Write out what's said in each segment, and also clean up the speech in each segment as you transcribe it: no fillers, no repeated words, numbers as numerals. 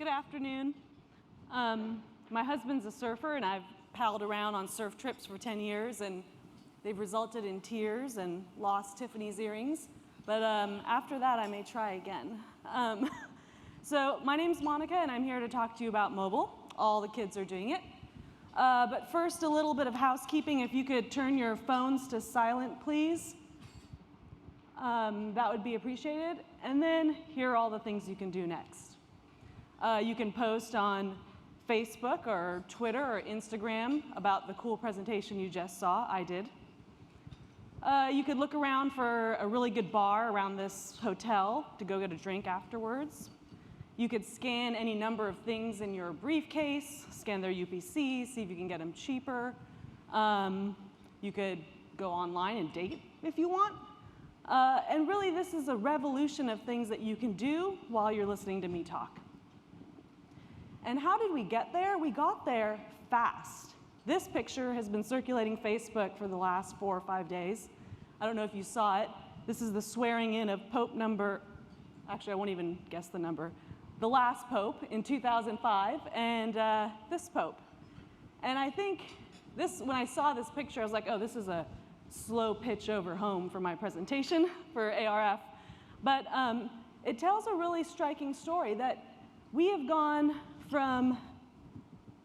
Good afternoon. My husband's a surfer, and I've paddled around on surf trips for 10 years, and they've resulted in tears and lost Tiffany's earrings. But after that, I may try again. So my name's Monica, and I'm here to talk to you about mobile. All the kids are doing it. But first, a little bit of housekeeping. If you could turn your phones to silent, please. That would be appreciated. And then here are all the things you can do next. You can post on Facebook or Twitter or Instagram about the cool presentation you just saw. I did. You could look around for a really good bar around this hotel to go get a drink afterwards. You could scan any number of things in your briefcase, scan their UPC, see if you can get them cheaper. You could go online and date if you want. And really, this is a revolution of things that you can do while you're listening to me talk. And how did we get there? We got there fast. This picture has been circulating Facebook for the last 4 or 5 days. I don't know if you saw it. This is the swearing in of Pope number, actually I won't even guess the number, the last Pope in 2005, and this Pope. And I think this, when I saw this picture, I was like, oh, this is a slow pitch over home for my presentation for ARF. But it tells a really striking story that we have gone from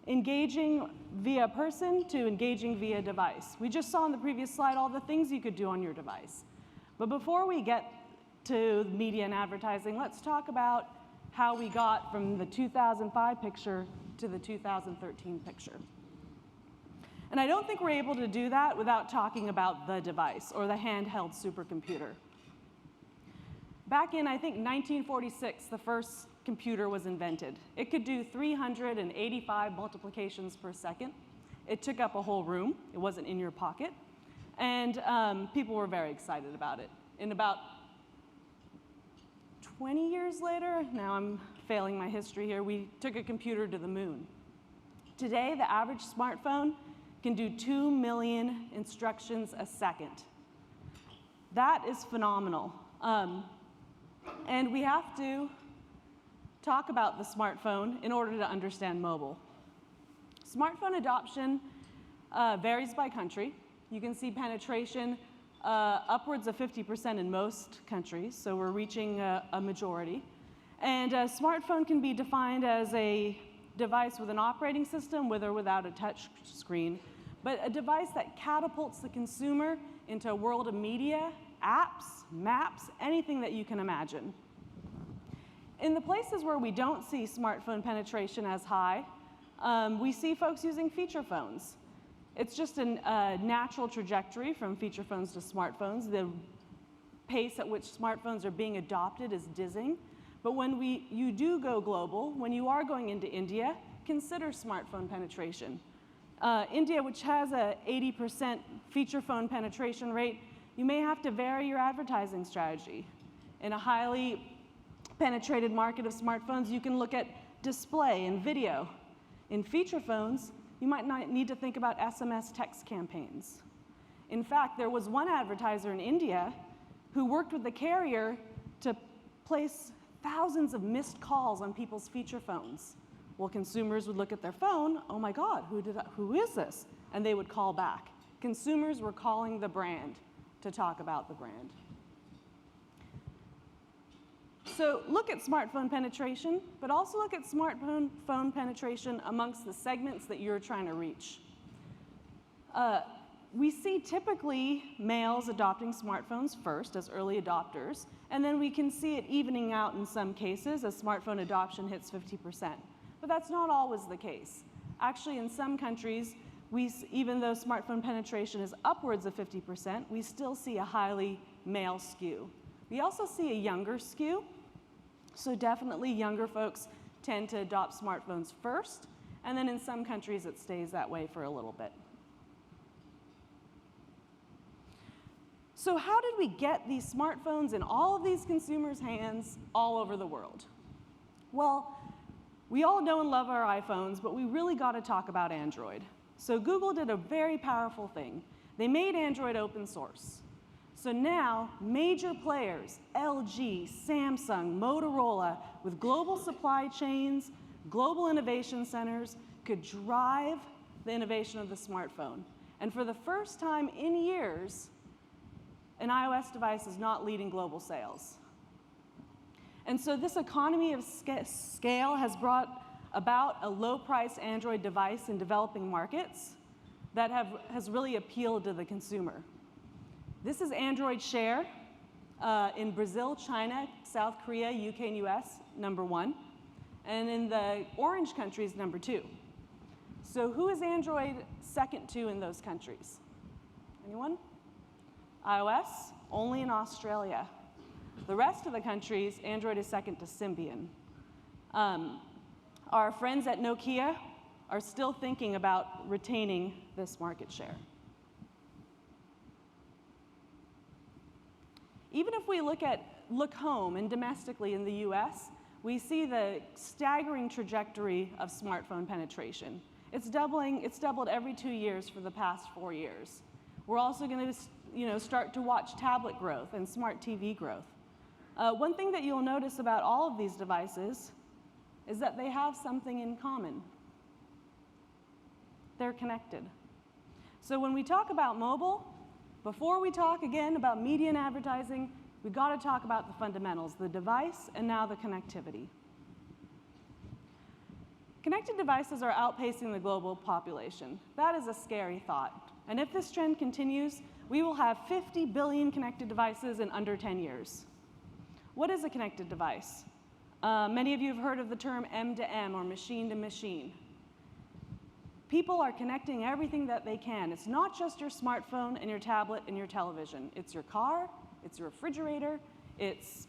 engaging via person to engaging via device. We just saw on the previous slide all the things you could do on your device. But before we get to media and advertising, let's talk about how we got from the 2005 picture to the 2013 picture. And I don't think we're able to do that without talking about the device or the handheld supercomputer. Back in, I think, 1946, the first computer was invented. It could do 385 multiplications per second. It took up a whole room. It wasn't in your pocket. And people were very excited about it. In about 20 years later, now I'm failing my history here, we took a computer to the moon. Today, the average smartphone can do 2 million instructions a second. That is phenomenal. And we have to talk about the smartphone in order to understand mobile. Smartphone adoption varies by country. You can see penetration upwards of 50% in most countries, so we're reaching a majority. And a smartphone can be defined as a device with an operating system, with or without a touch screen, but a device that catapults the consumer into a world of media, apps, maps, anything that you can imagine. In the places where we don't see smartphone penetration as high, we see folks using feature phones. It's just a natural trajectory from feature phones to smartphones. The pace at which smartphones are being adopted is dizzying. But when you do go global, when you are going into India, consider smartphone penetration. India, which has a 80% feature phone penetration rate, you may have to vary your advertising strategy. In a highly penetrated market of smartphones, you can look at display and video. In feature phones, you might not need to think about SMS text campaigns. In fact, there was one advertiser in India who worked with the carrier to place thousands of missed calls on people's feature phones. Well, consumers would look at their phone, oh my God, who is this? And they would call back. Consumers were calling the brand to talk about the brand. So look at smartphone penetration, but also look at smartphone penetration amongst the segments that you're trying to reach. We see typically males adopting smartphones first as early adopters, and then we can see it evening out in some cases as smartphone adoption hits 50%. But that's not always the case. Actually, in some countries, even though smartphone penetration is upwards of 50%, we still see a highly male skew. We also see a younger skew. So definitely younger folks tend to adopt smartphones first, and then in some countries it stays that way for a little bit. So how did we get these smartphones in all of these consumers' hands all over the world? Well, we all know and love our iPhones, but we really got to talk about Android. So Google did a very powerful thing. They made Android open source. So now, major players, LG, Samsung, Motorola, with global supply chains, Global innovation centers could drive the innovation of the smartphone. And for the first time in years, an iOS device is not leading global sales. And so this economy of scale has brought about a low-price Android device in developing markets that has really appealed to the consumer. This is Android share in Brazil, China, South Korea, UK, and US, #1. And in the orange countries, #2. So who is Android second to in those countries? Anyone? iOS, only in Australia. The rest of the countries, Android is second to Symbian. Our friends at Nokia are still thinking about retaining this market share. Even if we look home and domestically in the US, we see the staggering trajectory of smartphone penetration. It's doubled every 2 years for the past 4 years. We're also going to start to watch tablet growth and smart TV growth. One thing that you'll notice about all of these devices is that they have something in common. They're connected. So when we talk about mobile, before we talk again about media and advertising, we've got to talk about the fundamentals, the device and now the connectivity. Connected devices are outpacing the global population. That is a scary thought. And if this trend continues, we will have 50 billion connected devices in under 10 years. What is a connected device? Many of you have heard of the term M2M, or machine to machine. People are connecting everything that they can. It's not just your smartphone and your tablet and your television. It's your car, it's your refrigerator, it's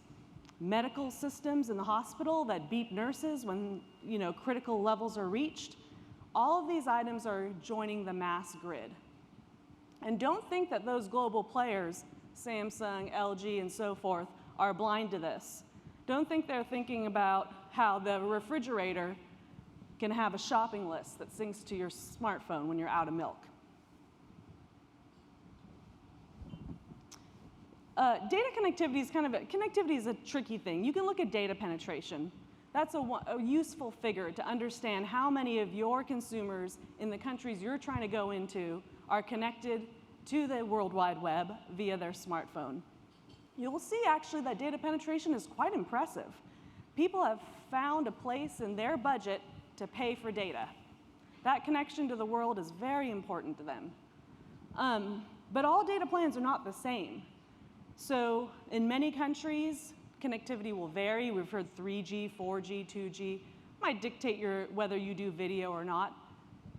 medical systems in the hospital that beep nurses when critical levels are reached. All of these items are joining the mass grid. And don't think that those global players, Samsung, LG, and so forth, are blind to this. Don't think they're thinking about how the refrigerator can have a shopping list that syncs to your smartphone when you're out of milk. Data connectivity is a tricky thing. You can look at data penetration. That's a useful figure to understand how many of your consumers in the countries you're trying to go into are connected to the World Wide Web via their smartphone. You'll see actually that data penetration is quite impressive. People have found a place in their budget to pay for data. That connection to the world is very important to them. But all data plans are not the same. So in many countries, connectivity will vary. We've heard 3G, 4G, 2G. Might dictate whether you do video or not.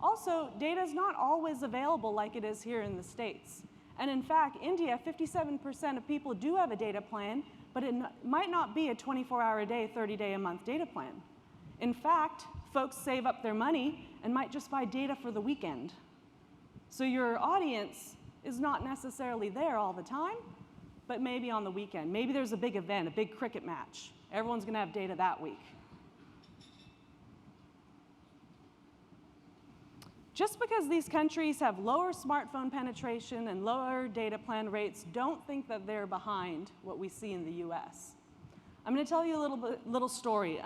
Also, data is not always available like it is here in the States. And in fact, India, 57% of people do have a data plan, but it might not be a 24-hour-a-day, 30-day-a-month data plan. In fact, folks save up their money and might just buy data for the weekend. So your audience is not necessarily there all the time, but maybe on the weekend. Maybe there's a big event, a big cricket match. Everyone's going to have data that week. Just because these countries have lower smartphone penetration and lower data plan rates, don't think that they're behind what we see in the US. I'm going to tell you a little story.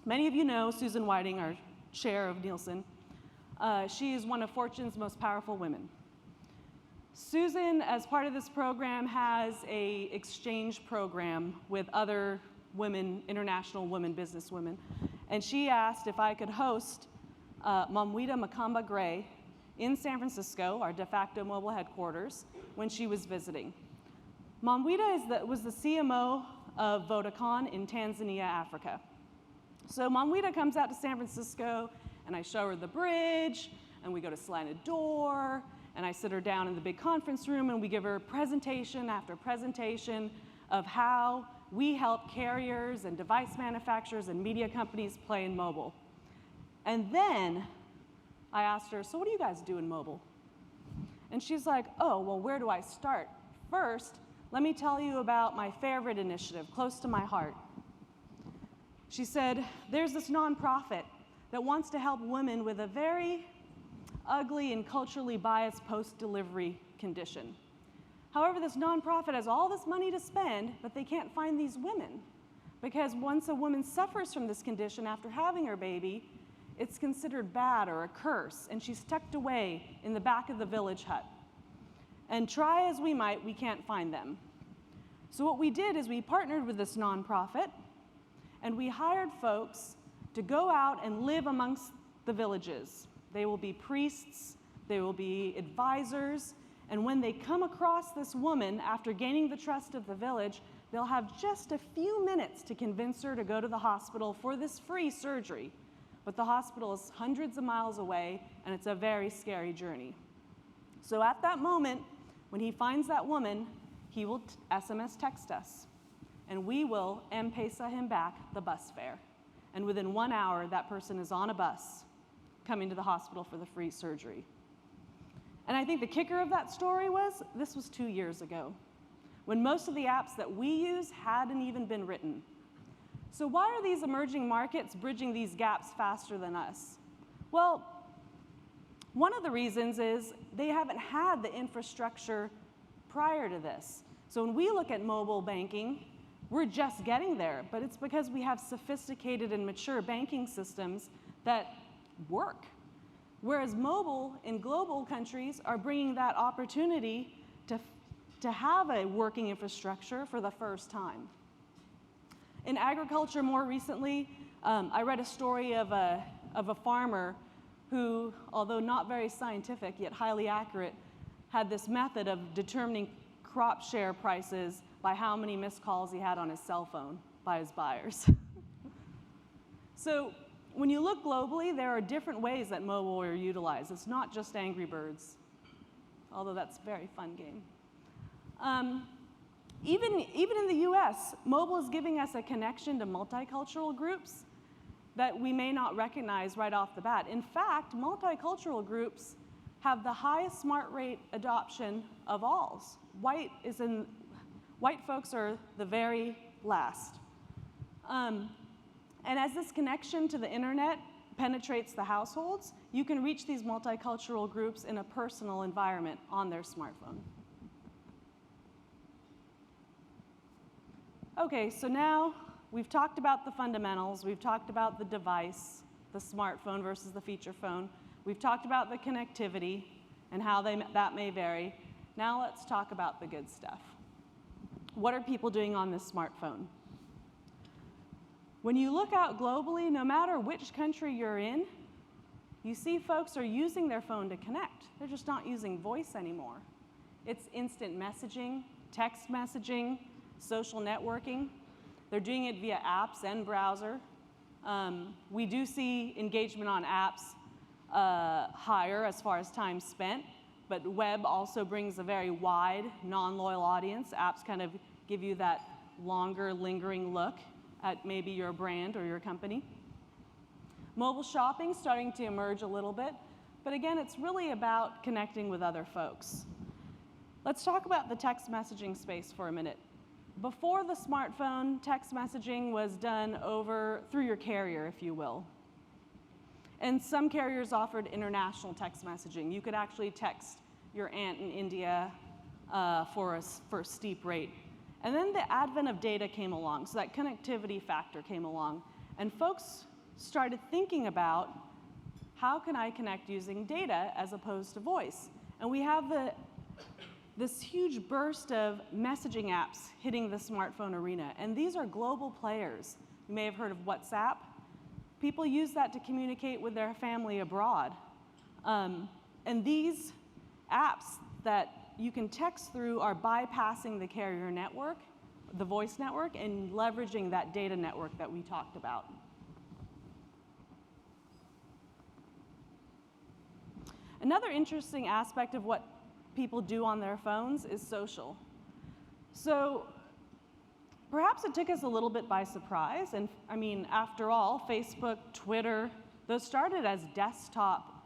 Many of you know Susan Whiting, our chair of Nielsen. She is one of Fortune's most powerful women. Susan, as part of this program, has an exchange program with other women, international women, businesswomen. And she asked if I could host Mamwita Makamba Gray in San Francisco, our de facto mobile headquarters, when she was visiting. Mamwita was the CMO of Vodacom in Tanzania, Africa. So Mamwita comes out to San Francisco, and I show her the bridge, and we go to Slanted Door, and I sit her down in the big conference room, and we give her presentation after presentation of how we help carriers and device manufacturers and media companies play in mobile. And then I asked her, so what do you guys do in mobile? And she's like, oh, well, where do I start? First, let me tell you about my favorite initiative, close to my heart. She said, there's this nonprofit that wants to help women with a very ugly and culturally biased post-delivery condition. However, this nonprofit has all this money to spend, but they can't find these women. because once a woman suffers from this condition after having her baby, it's considered bad or a curse, and she's tucked away in the back of the village hut. And try as we might, we can't find them. So what we did is we partnered with this nonprofit, and we hired folks to go out and live amongst the villages. They will be priests, they will be advisors, and when they come across this woman after gaining the trust of the village, they'll have just a few minutes to convince her to go to the hospital for this free surgery. But the hospital is hundreds of miles away, and it's a very scary journey. So at that moment, when he finds that woman, he will SMS text us, and we will M-Pesa him back the bus fare. And within 1 hour, that person is on a bus coming to the hospital for the free surgery. And I think the kicker of that story was, this was 2 years ago, when most of the apps that we use hadn't even been written. So why are these emerging markets bridging these gaps faster than us? Well, one of the reasons is they haven't had the infrastructure prior to this. So when we look at mobile banking, we're just getting there, but it's because we have sophisticated and mature banking systems that work. Whereas mobile in global countries are bringing that opportunity to have a working infrastructure for the first time. In agriculture more recently, I read a story of a farmer who, although not very scientific, yet highly accurate, had this method of determining crop share prices by how many missed calls he had on his cell phone by his buyers. So when you look globally, there are different ways that mobile are utilized. It's not just Angry Birds, although that's a very fun game. Even in the US, mobile is giving us a connection to multicultural groups that we may not recognize right off the bat. In fact, multicultural groups have the highest smart rate adoption of all. White folks are the very last. And as this connection to the internet penetrates the households, you can reach these multicultural groups in a personal environment on their smartphone. Okay, so now we've talked about the fundamentals, we've talked about the device, the smartphone versus the feature phone, we've talked about the connectivity and how that may vary. Now let's talk about the good stuff. What are people doing on this smartphone? When you look out globally, no matter which country you're in, you see folks are using their phone to connect. They're just not using voice anymore. It's instant messaging, text messaging, social networking. They're doing it via apps and browser. We do see engagement on apps higher as far as time spent, but web also brings a very wide, non-loyal audience. Apps kind of give you that longer, lingering look at maybe your brand or your company. Mobile shopping starting to emerge a little bit, but again, it's really about connecting with other folks. Let's talk about the text messaging space for a minute. Before the smartphone, text messaging was done through your carrier, if you will. And some carriers offered international text messaging. You could actually text your aunt in India for a steep rate. And then the advent of data came along, so that connectivity factor came along. And folks started thinking about, how can I connect using data as opposed to voice? And we have this huge burst of messaging apps hitting the smartphone arena. And these are global players. You may have heard of WhatsApp. People use that to communicate with their family abroad. And these apps that you can text through are bypassing the carrier network, the voice network, and leveraging that data network that we talked about. Another interesting aspect of what people do on their phones is social. So perhaps it took us a little bit by surprise. And I mean, after all, Facebook, Twitter, those started as desktop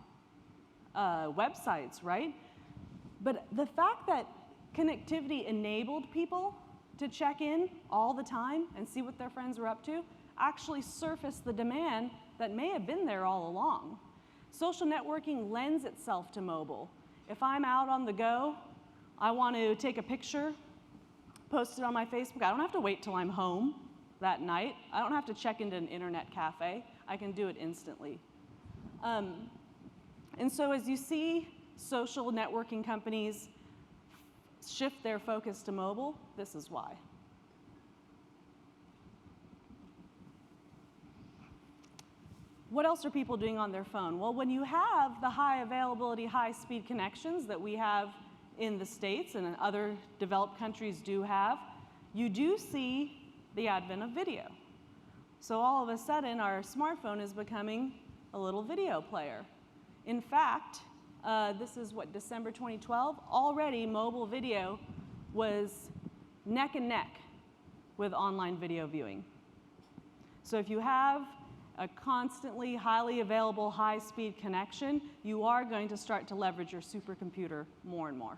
websites, right? But the fact that connectivity enabled people to check in all the time and see what their friends were up to actually surfaced the demand that may have been there all along. Social networking lends itself to mobile. If I'm out on the go, I want to take a picture, post it on my Facebook. I don't have to wait till I'm home. that night. I don't have to check into an internet cafe. I can do it instantly. And so as you see social networking companies shift their focus to mobile, this is why. What else are people doing on their phone? Well, when you have the high availability, high speed connections that we have in the States and in other developed countries do have, you do see the advent of video. So all of a sudden, our smartphone is becoming a little video player. In fact, this is what, December 2012? Already, mobile video was neck and neck with online video viewing. So if you have a constantly highly available high-speed connection, you are going to start to leverage your supercomputer more and more.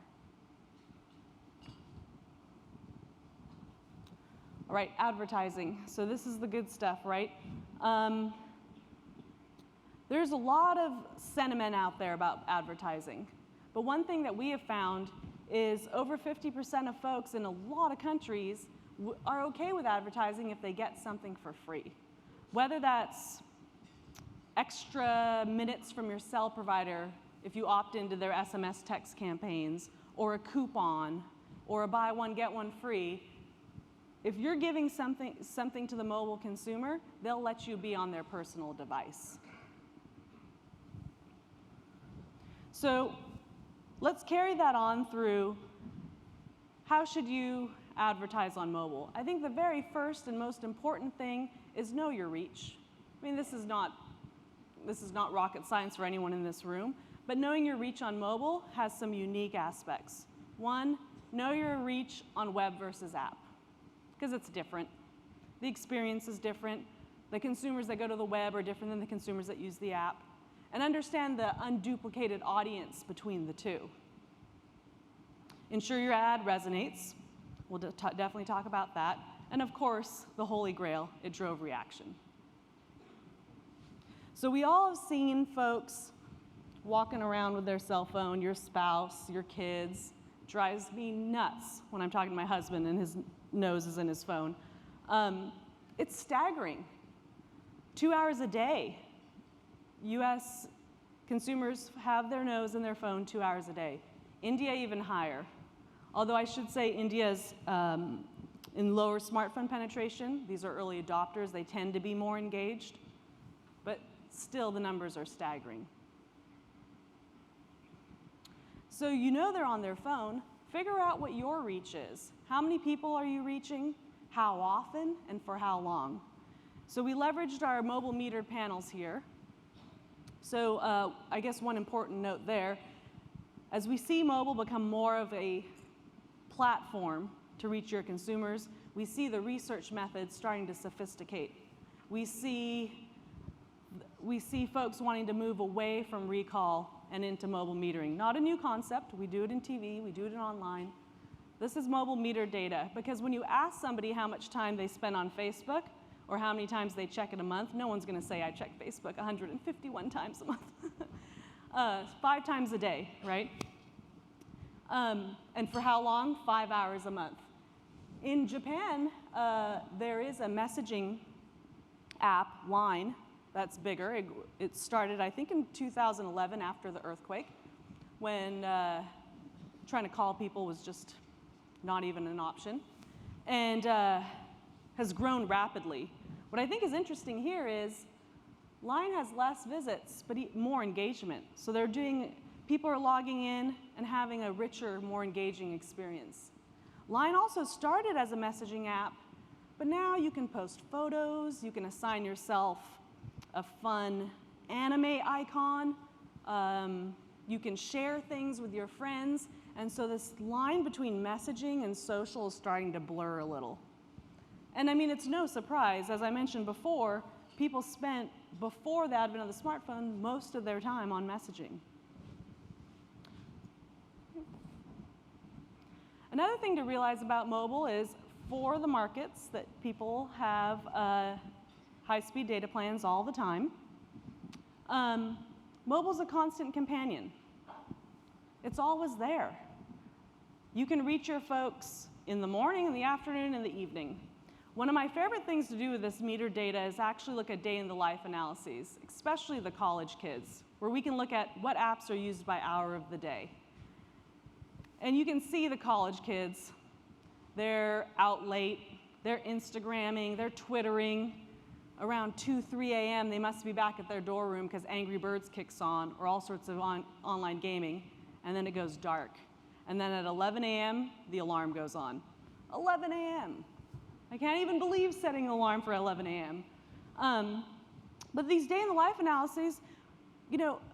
All right, advertising. So this is the good stuff, right? There's a lot of sentiment out there about advertising. But one thing that we have found is over 50% of folks in a lot of countries are okay with advertising if they get something for free. Whether that's extra minutes from your cell provider if you opt into their SMS text campaigns, or a coupon, or a buy one, get one free, if you're giving something to the mobile consumer, they'll let you be on their personal device. So let's carry that on through how should you advertise on mobile. I think the very first and most important thing is know your reach. I mean, this is not rocket science for anyone in this room, but knowing your reach on mobile has some unique aspects. One, know your reach on web versus app, because it's different. The experience is different. The consumers that go to the web are different than the consumers that use the app. And understand the unduplicated audience between the two. Ensure your ad resonates. We'll definitely talk about that. And of course, the holy grail, it drove reaction. So we all have seen folks walking around with their cell phone, your spouse, your kids. Drives me nuts when I'm talking to my husband and his nose is in his phone. It's staggering. 2 hours a day. US consumers have their nose in their phone 2 hours a day. India even higher. Although I should say India's in lower smartphone penetration. These are early adopters. They tend to be more engaged. But still, the numbers are staggering. So you know they're on their phone. Figure out what your reach is. How many people are you reaching? How often? And for how long? So we leveraged our mobile metered panels here. So I guess one important note there, as we see mobile become more of a platform to reach your consumers, we see the research methods starting to sophisticate. We see folks wanting to move away from recall and into mobile metering. Not a new concept. We do it in TV. We do it in online. This is mobile meter data, because when you ask somebody how much time they spend on Facebook, or how many times they check it a month, no one's going to say, I check Facebook 151 times a month. 5 times a day, right? And for how long? 5 hours a month. In Japan, there is a messaging app, Line, that's bigger. It started, I think, in 2011 after the earthquake, when trying to call people was just not even an option. And has grown rapidly. What I think is interesting here is Line has less visits, but more engagement. So people are logging in and having a richer, more engaging experience. Line also started as a messaging app, but now you can post photos, you can assign yourself a fun anime icon, you can share things with your friends, and so this line between messaging and social is starting to blur a little. And I mean, it's no surprise, as I mentioned before, people spent, before the advent of the smartphone, most of their time on messaging. Another thing to realize about mobile is, for the markets that people have high-speed data plans all the time, mobile's a constant companion. It's always there. You can reach your folks in the morning, in the afternoon, in the evening. One of my favorite things to do with this meter data is actually look at day-in-the-life analyses, especially the college kids, where we can look at what apps are used by hour of the day. And you can see the college kids. They're out late, they're Instagramming, they're Twittering. Around 2, 3 a.m., they must be back at their dorm room because Angry Birds kicks on, or all sorts of online gaming, and then it goes dark. And then at 11 a.m., the alarm goes on. 11 a.m. I can't even believe setting an alarm for 11 a.m. But these day-in-the-life analyses,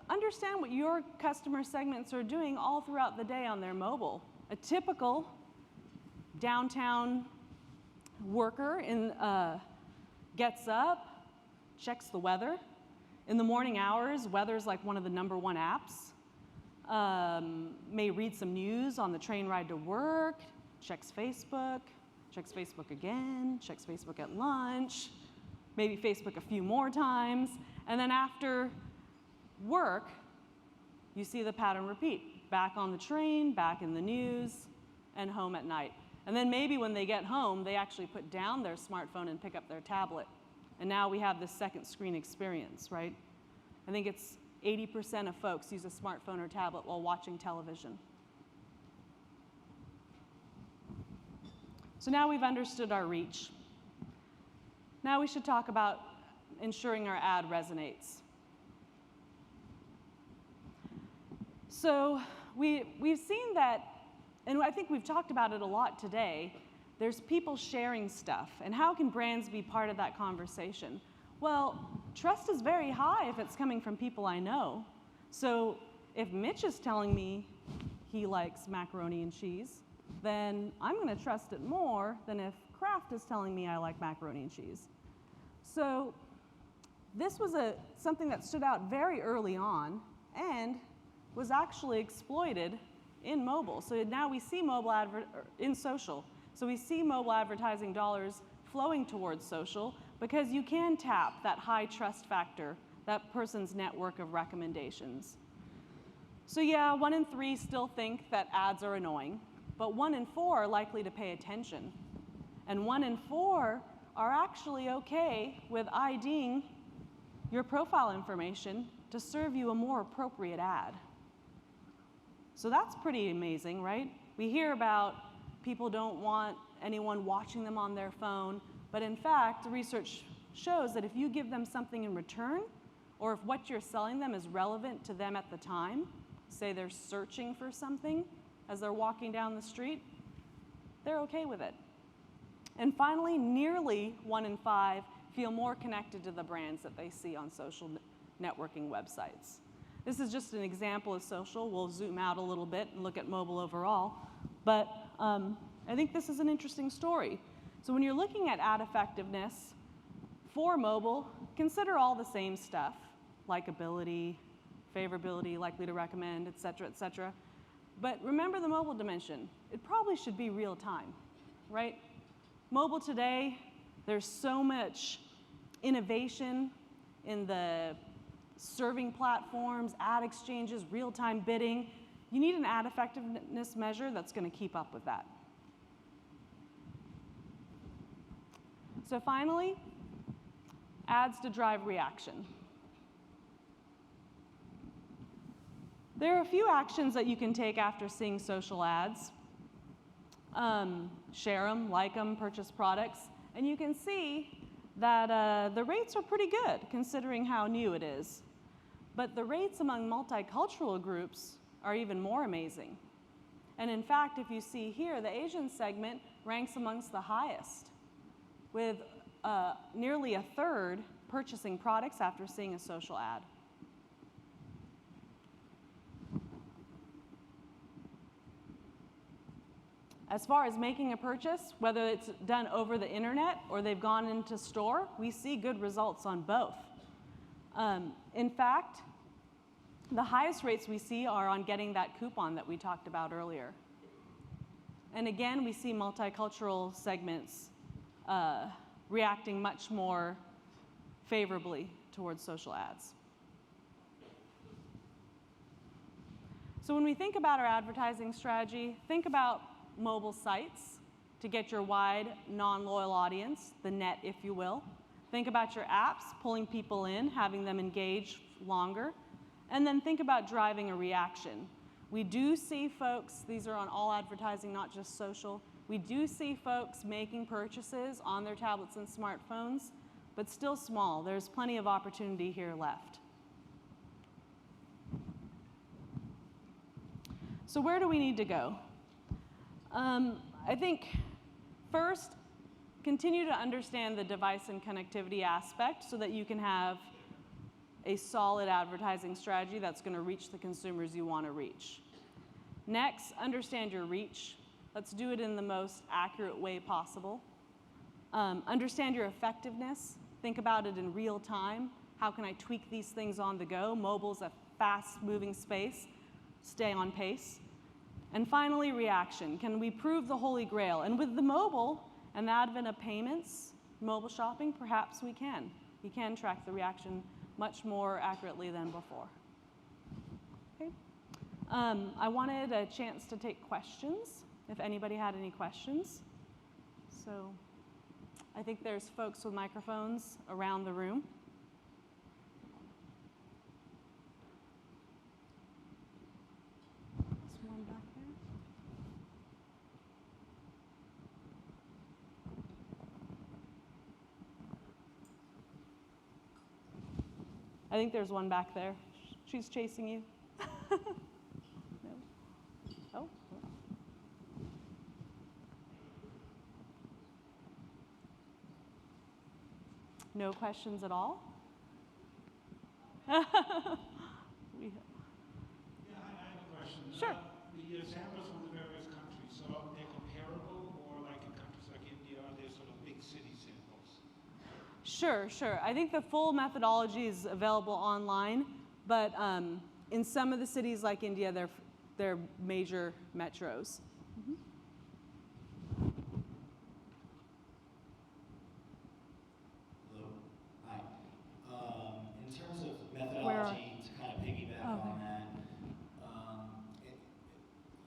understand what your customer segments are doing all throughout the day on their mobile. A typical downtown worker gets up, checks the weather. In the morning hours, weather's like one of the #1 apps. May read some news on the train ride to work, checks Facebook again, checks Facebook at lunch, maybe Facebook a few more times, and then after work, you see the pattern repeat. Back on the train, back in the news, and home at night. And then maybe when they get home, they actually put down their smartphone and pick up their tablet. And now we have this second screen experience, right? I think it's 80% of folks use a smartphone or tablet while watching television. So now we've understood our reach. Now we should talk about ensuring our ad resonates. So we've seen that, and I think we've talked about it a lot today, there's people sharing stuff. And how can brands be part of that conversation? Well, trust is very high if it's coming from people I know. So if Mitch is telling me he likes macaroni and cheese, then I'm going to trust it more than if Kraft is telling me I like macaroni and cheese. So this was something that stood out very early on and was actually exploited in mobile. So now we see in social. So we see mobile advertising dollars flowing towards social because you can tap that high trust factor, that person's network of recommendations. So yeah, 1 in 3 still think that ads are annoying, but 1 in 4 are likely to pay attention. And 1 in 4 are actually okay with IDing your profile information to serve you a more appropriate ad. So that's pretty amazing, right? We hear about people don't want anyone watching them on their phone, but in fact, research shows that if you give them something in return, or if what you're selling them is relevant to them at the time, say they're searching for something as they're walking down the street, they're okay with it. And finally, nearly 1 in 5 feel more connected to the brands that they see on social networking websites. This is just an example of social. We'll zoom out a little bit and look at mobile overall. But I think this is an interesting story. So when you're looking at ad effectiveness for mobile, consider all the same stuff, likability, favorability, likely to recommend, et cetera, et cetera. But remember the mobile dimension. It probably should be real time, right? Mobile today, there's so much innovation in the serving platforms, ad exchanges, real-time bidding. You need an ad effectiveness measure that's going to keep up with that. So finally, ads to drive reaction. There are a few actions that you can take after seeing social ads. Share them, like them, purchase products, and you can see that the rates are pretty good considering how new it is. But the rates among multicultural groups are even more amazing. And in fact, if you see here, the Asian segment ranks amongst the highest, with nearly a third purchasing products after seeing a social ad. As far as making a purchase, whether it's done over the internet or they've gone into store, we see good results on both. In fact, the highest rates we see are on getting that coupon that we talked about earlier. And again, we see multicultural segments reacting much more favorably towards social ads. So when we think about our advertising strategy, think about mobile sites. to get your wide, non-loyal audience, the net, if you will. Think about your apps, pulling people in, having them engage longer. And then think about driving a reaction. We do see folks, these are on all advertising, not just social, we do see folks making purchases on their tablets and smartphones, but still small. There's plenty of opportunity here left. So where do we need to go? I think first, continue to understand the device and connectivity aspect so that you can have a solid advertising strategy that's going to reach the consumers you want to reach. Next, understand your reach. Let's do it in the most accurate way possible. Understand your effectiveness. Think about it in real time. How can I tweak these things on the go? Mobile's a fast-moving space. Stay on pace. And finally, reaction. Can we prove the holy grail? And with the mobile and the advent of payments, mobile shopping, perhaps we can. We can track the reaction much more accurately than before. Okay. I wanted a chance to take questions, if anybody had any questions. So I think there's folks with microphones around the room. There's one back there. I think there's one back there. She's chasing you. No. Oh. No questions at all? Yeah, I have a question. Sure. The examples from the various countries, so are they comparable, or like in countries like India, are they sort of big city samples? Sure. I think the full methodology is available online, but in some of the cities like India, they're major metros. Mm-hmm. Hello. Hi. In terms of methodology, to kind of piggyback on that,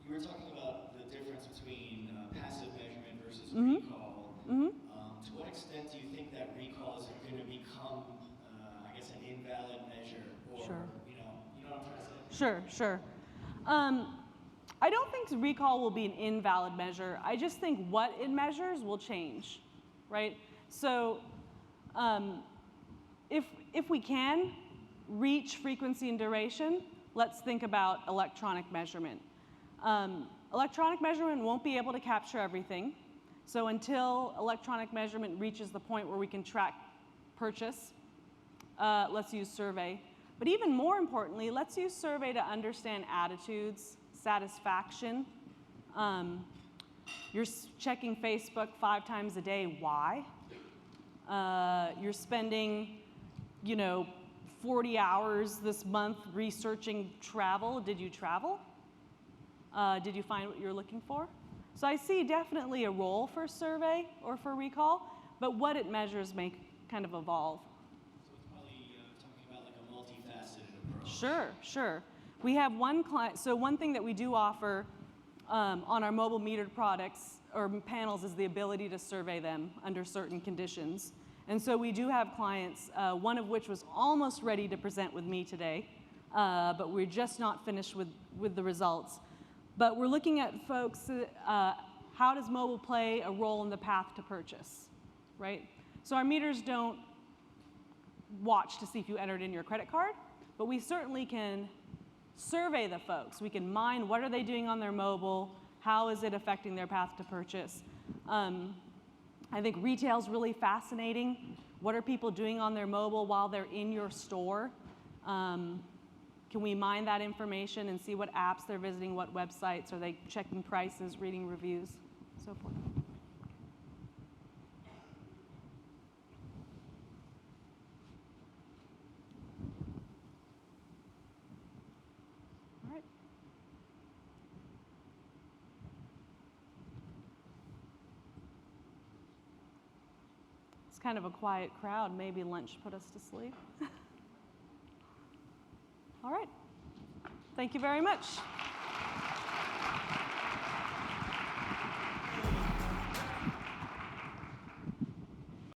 you were talking about the difference between passive measurement versus recall. Mm-hmm. To what extent do you think that recall is going to become, I guess, an invalid measure, or Sure. you know what I'm trying to say? Sure. I don't think recall will be an invalid measure. I just think what it measures will change, right? So if we can reach frequency and duration, let's think about electronic measurement. Electronic measurement won't be able to capture everything. So until electronic measurement reaches the point where we can track purchase, let's use survey. But even more importantly, let's use survey to understand attitudes, satisfaction. You're checking Facebook 5 times a day. Why? You're spending, 40 hours this month researching travel. Did you travel? Did you find what you're looking for? So I see definitely a role for survey or for recall, but what it measures may kind of evolve. So it's probably talking about like a multifaceted approach. Sure. We have one client, so one thing that we do offer on our mobile metered products or panels is the ability to survey them under certain conditions. And so we do have clients, one of which was almost ready to present with me today, but we're just not finished with the results. But we're looking at folks, how does mobile play a role in the path to purchase, right? So our meters don't watch to see if you entered in your credit card, but we certainly can survey the folks. We can mine what are they doing on their mobile, how is it affecting their path to purchase. I think retail's really fascinating. What are people doing on their mobile while they're in your store? Can we mine that information and see what apps they're visiting, what websites, are they checking prices, reading reviews, so forth. All right. It's kind of a quiet crowd. Maybe lunch put us to sleep. All right. Thank you very much.